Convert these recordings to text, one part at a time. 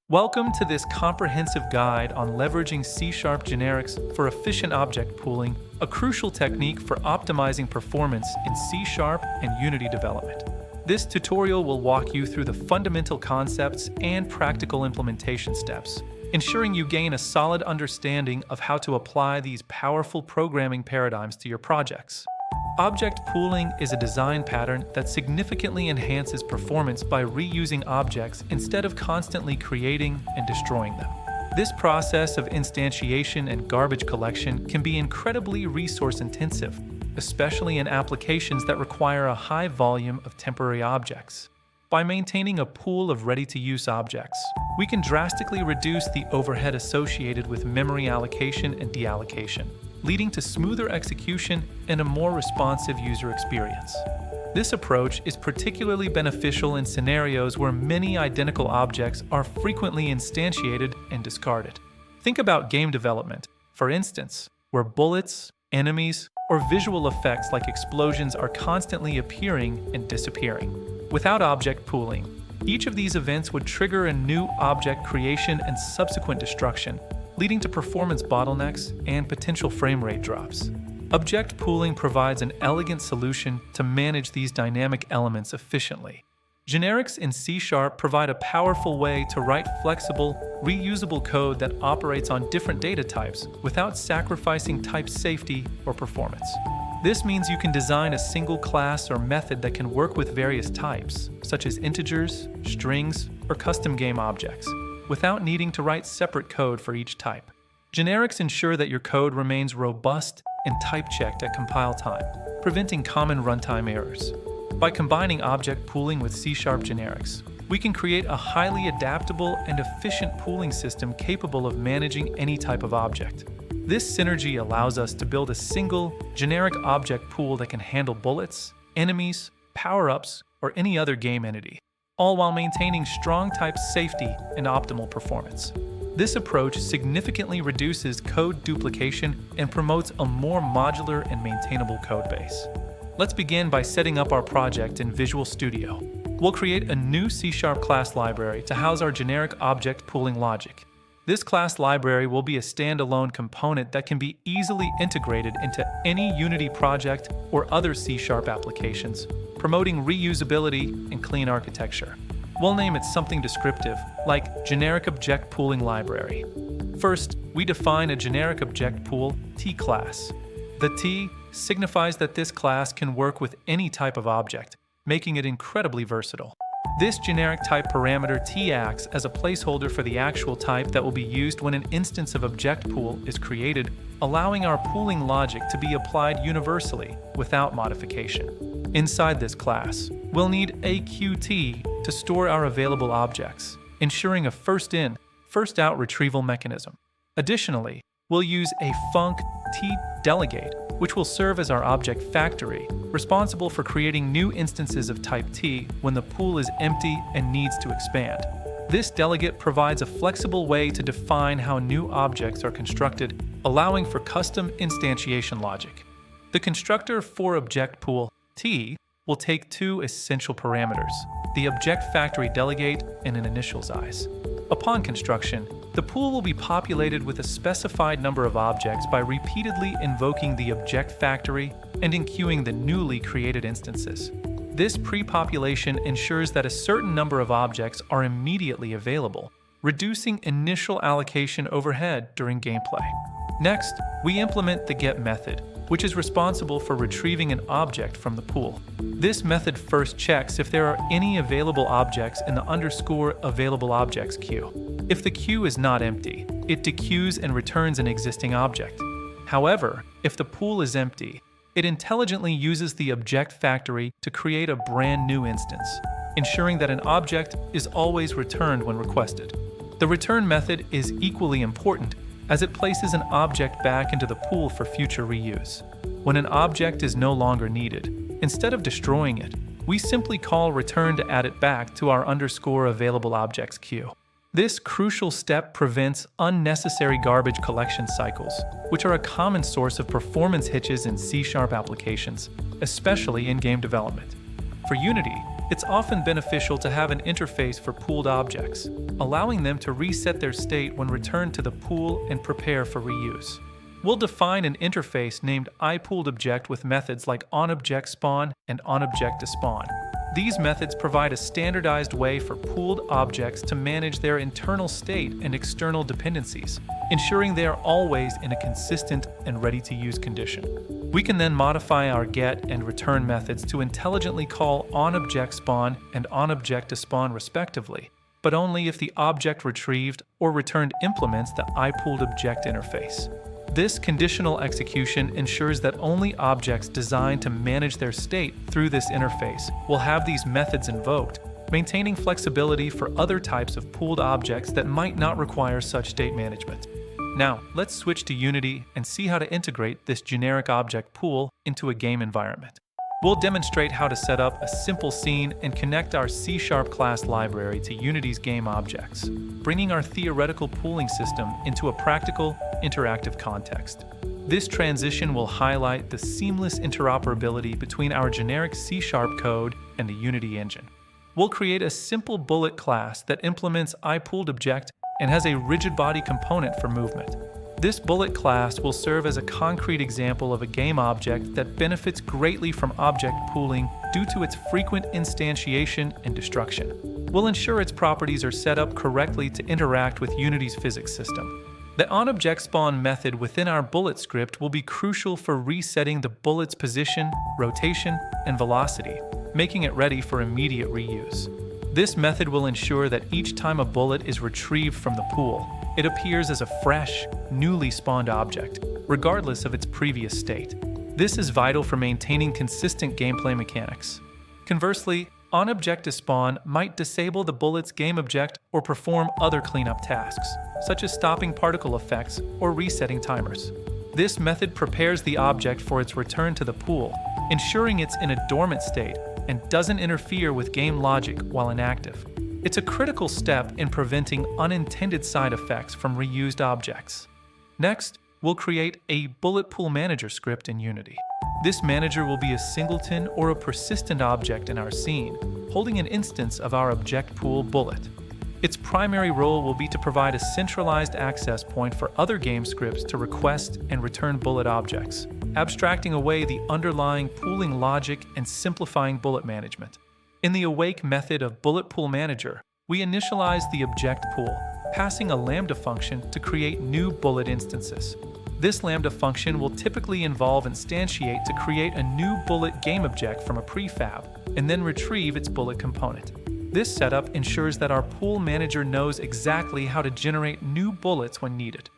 Welcome to this comprehensive guide on leveraging C# generics for efficient object pooling, a crucial technique for optimizing performance in C# and Unity development. This tutorial will walk you through the fundamental concepts and practical implementation steps, ensuring you gain a solid understanding of how to apply these powerful programming paradigms to your projects. Object pooling is a design pattern that significantly enhances performance by reusing objects instead of constantly creating and destroying them. This process of instantiation and garbage collection can be incredibly resource-intensive, especially in applications that require a high volume of temporary objects. By maintaining a pool of ready-to-use objects, we can drastically reduce the overhead associated with memory allocation and deallocation, leading to smoother execution and a more responsive user experience. This approach is particularly beneficial in scenarios where many identical objects are frequently instantiated and discarded. Think about game development, for instance, where bullets, enemies, or visual effects like explosions are constantly appearing and disappearing. Without object pooling, each of these events would trigger a new object creation and subsequent destruction, leading to performance bottlenecks and potential frame rate drops. Object pooling provides an elegant solution to manage these dynamic elements efficiently. Generics in C# provide a powerful way to write flexible, reusable code that operates on different data types without sacrificing type safety or performance. This means you can design a single class or method that can work with various types, such as integers, strings, or custom game objects, without needing to write separate code for each type. Generics ensure that your code remains robust and type-checked at compile time, preventing common runtime errors. By combining object pooling with C# generics, we can create a highly adaptable and efficient pooling system capable of managing any type of object. This synergy allows us to build a single, generic object pool that can handle bullets, enemies, power-ups, or any other game entity, all while maintaining strong type safety and optimal performance. This approach significantly reduces code duplication and promotes a more modular and maintainable code base. Let's begin by setting up our project in Visual Studio. We'll create a new C# class library to house our generic object pooling logic. This class library will be a standalone component that can be easily integrated into any Unity project or other C# applications, promoting reusability and clean architecture. We'll name it something descriptive, like Generic Object Pooling Library. First, we define a generic object pool T class. The T signifies that this class can work with any type of object, making it incredibly versatile. This generic type parameter T acts as a placeholder for the actual type that will be used when an instance of object pool is created, allowing our pooling logic to be applied universally without modification. Inside this class, we'll need AQT to store our available objects, ensuring a first-in, first-out retrieval mechanism. Additionally, we'll use a funcTDelegate, which will serve as our object factory, responsible for creating new instances of type T when the pool is empty and needs to expand. This delegate provides a flexible way to define how new objects are constructed, allowing for custom instantiation logic. The constructor for object pool T will take two essential parameters, the object factory delegate and an initial size. Upon construction, the pool will be populated with a specified number of objects by repeatedly invoking the object factory and enqueuing the newly created instances. This pre-population ensures that a certain number of objects are immediately available, reducing initial allocation overhead during gameplay. Next, we implement the get method, which is responsible for retrieving an object from the pool. This method first checks if there are any available objects in the _AvailableObjects queue. If the queue is not empty, it dequeues and returns an existing object. However, if the pool is empty, it intelligently uses the object factory to create a brand new instance, ensuring that an object is always returned when requested. The return method is equally important as it places an object back into the pool for future reuse. When an object is no longer needed, instead of destroying it, we simply call return to add it back to our _AvailableObjects queue. This crucial step prevents unnecessary garbage collection cycles, which are a common source of performance hitches in C# applications, especially in game development. For Unity, It's often beneficial to have an interface for pooled objects, allowing them to reset their state when returned to the pool and prepare for reuse. We'll define an interface named iPooledObject with methods like onObjectSpawn and onObjectDespawn. These methods provide a standardized way for pooled objects to manage their internal state and external dependencies, ensuring they are always in a consistent and ready-to-use condition. We can then modify our get and return methods to intelligently call onObjectSpawn and onObjectDespawn respectively, but only if the object retrieved or returned implements the iPooledObject interface. This conditional execution ensures that only objects designed to manage their state through this interface will have these methods invoked, maintaining flexibility for other types of pooled objects that might not require such state management. Now, let's switch to Unity and see how to integrate this generic object pool into a game environment. We'll demonstrate how to set up a simple scene and connect our C# class library to Unity's game objects, bringing our theoretical pooling system into a practical, interactive context. This transition will highlight the seamless interoperability between our generic C# code and the Unity engine. We'll create a simple bullet class that implements iPooledObject and has a rigid body component for movement. This bullet class will serve as a concrete example of a game object that benefits greatly from object pooling due to its frequent instantiation and destruction. We'll ensure its properties are set up correctly to interact with Unity's physics system. The onObjectSpawn method within our bullet script will be crucial for resetting the bullet's position, rotation, and velocity, making it ready for immediate reuse. This method will ensure that each time a bullet is retrieved from the pool, it appears as a fresh, newly spawned object, regardless of its previous state. This is vital for maintaining consistent gameplay mechanics. Conversely, onObjectDespawn might disable the bullet's game object or perform other cleanup tasks, such as stopping particle effects or resetting timers. This method prepares the object for its return to the pool, ensuring it's in a dormant state and doesn't interfere with game logic while inactive. It's a critical step in preventing unintended side effects from reused objects. Next, we'll create a bullet pool manager script in Unity. This manager will be a singleton or a persistent object in our scene, holding an instance of our object pool bullet. Its primary role will be to provide a centralized access point for other game scripts to request and return bullet objects, abstracting away the underlying pooling logic and simplifying bullet management. In the awake method of Bullet Pool Manager, we initialize the object pool, passing a Lambda function to create new bullet instances. This Lambda function will typically involve instantiate to create a new bullet game object from a prefab, and then retrieve its bullet component. This setup ensures that our pool manager knows exactly how to generate new bullets when needed.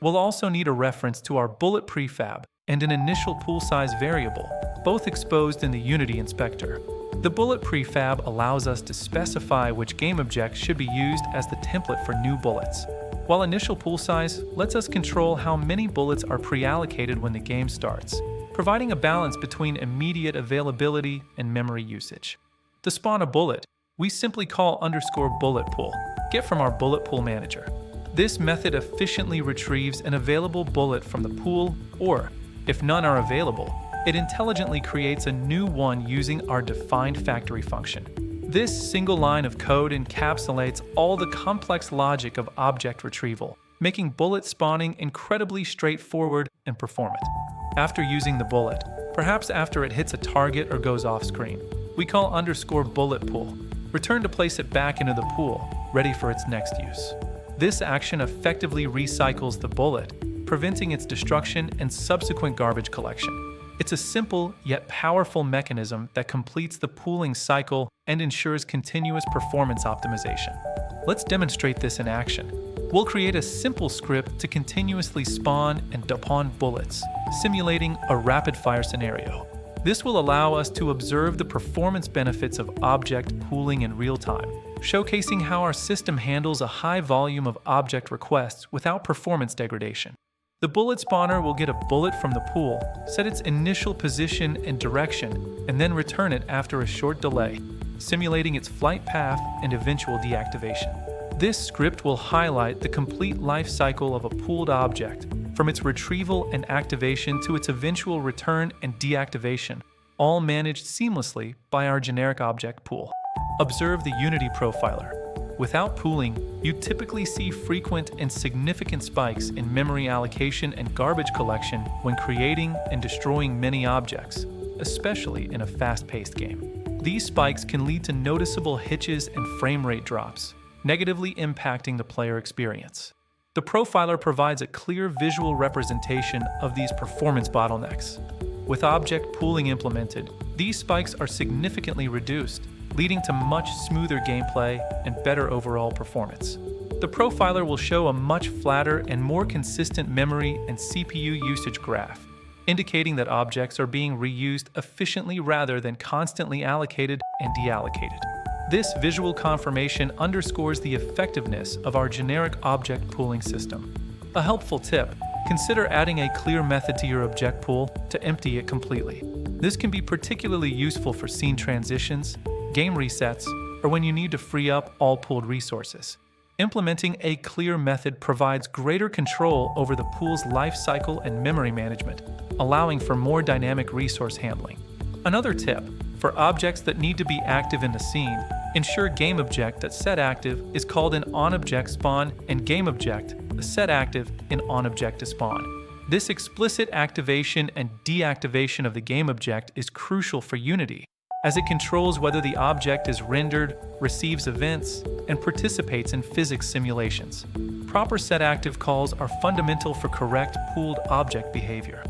We'll also need a reference to our bullet prefab and an initial pool size variable, both exposed in the Unity inspector. The bullet prefab allows us to specify which game object should be used as the template for new bullets, while initial pool size lets us control how many bullets are pre-allocated when the game starts, providing a balance between immediate availability and memory usage. To spawn a bullet, we simply call _bulletPool, get from our bullet pool manager. This method efficiently retrieves an available bullet from the pool, or, if none are available, it intelligently creates a new one using our defined factory function. This single line of code encapsulates all the complex logic of object retrieval, making bullet spawning incredibly straightforward and performant. After using the bullet, perhaps after it hits a target or goes off screen, we call _bulletPool, return to place it back into the pool, ready for its next use. This action effectively recycles the bullet, preventing its destruction and subsequent garbage collection. It's a simple yet powerful mechanism that completes the pooling cycle and ensures continuous performance optimization. Let's demonstrate this in action. We'll create a simple script to continuously spawn and depawn bullets, simulating a rapid-fire scenario. This will allow us to observe the performance benefits of object pooling in real time, showcasing how our system handles a high volume of object requests without performance degradation. The bullet spawner will get a bullet from the pool, set its initial position and direction, and then return it after a short delay, simulating its flight path and eventual deactivation. This script will highlight the complete life cycle of a pooled object, from its retrieval and activation to its eventual return and deactivation, all managed seamlessly by our generic object pool. Observe the Unity profiler. Without pooling, you typically see frequent and significant spikes in memory allocation and garbage collection when creating and destroying many objects, especially in a fast-paced game. These spikes can lead to noticeable hitches and frame rate drops, negatively impacting the player experience. The profiler provides a clear visual representation of these performance bottlenecks. With object pooling implemented, these spikes are significantly reduced, leading to much smoother gameplay and better overall performance. The profiler will show a much flatter and more consistent memory and CPU usage graph, indicating that objects are being reused efficiently rather than constantly allocated and deallocated. This visual confirmation underscores the effectiveness of our generic object pooling system. A helpful tip: consider adding a clear method to your object pool to empty it completely. This can be particularly useful for scene transitions, game resets, or when you need to free up all pooled resources. Implementing a clear method provides greater control over the pool's life cycle and memory management, allowing for more dynamic resource handling. Another tip: for objects that need to be active in the scene, ensure GameObject that setActive is called an onObject spawn and GameObject the setActive in onObject to spawn. This explicit activation and deactivation of the GameObject is crucial for Unity, as it controls whether the object is rendered, receives events, and participates in physics simulations. Proper setActive calls are fundamental for correct pooled object behavior.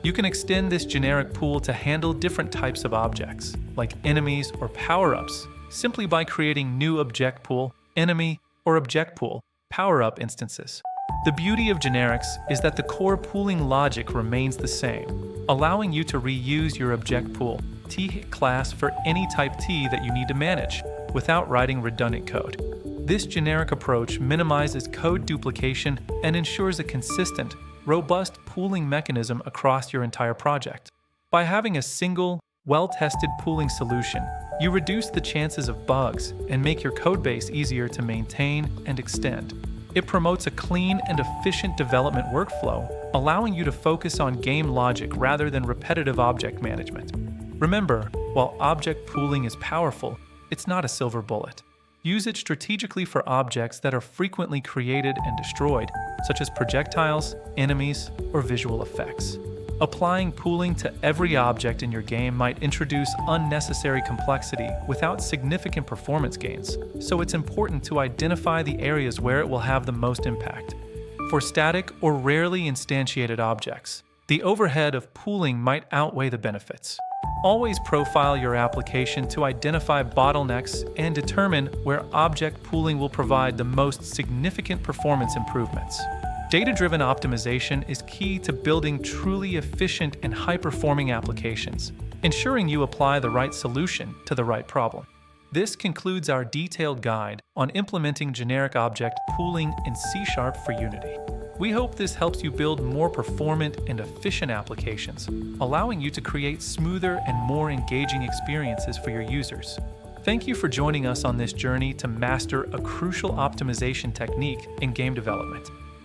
You can extend this generic pool to handle different types of objects, like enemies or power-ups, simply by creating new object pool, enemy, or object pool, power-up instances. The beauty of generics is that the core pooling logic remains the same, allowing you to reuse your object pool T class for any type T that you need to manage, without writing redundant code. This generic approach minimizes code duplication and ensures a consistent, robust pooling mechanism across your entire project. By having a single, well-tested pooling solution, you reduce the chances of bugs and make your codebase easier to maintain and extend. It promotes a clean and efficient development workflow, allowing you to focus on game logic rather than repetitive object management. Remember, while object pooling is powerful, it's not a silver bullet. Use it strategically for objects that are frequently created and destroyed, such as projectiles, enemies, or visual effects. Applying pooling to every object in your game might introduce unnecessary complexity without significant performance gains, so it's important to identify the areas where it will have the most impact. For static or rarely instantiated objects, the overhead of pooling might outweigh the benefits. Always profile your application to identify bottlenecks and determine where object pooling will provide the most significant performance improvements. Data-driven optimization is key to building truly efficient and high-performing applications, ensuring you apply the right solution to the right problem. This concludes our detailed guide on implementing generic object pooling in C# for Unity. We hope this helps you build more performant and efficient applications, allowing you to create smoother and more engaging experiences for your users. Thank you for joining us on this journey to master a crucial optimization technique in game development.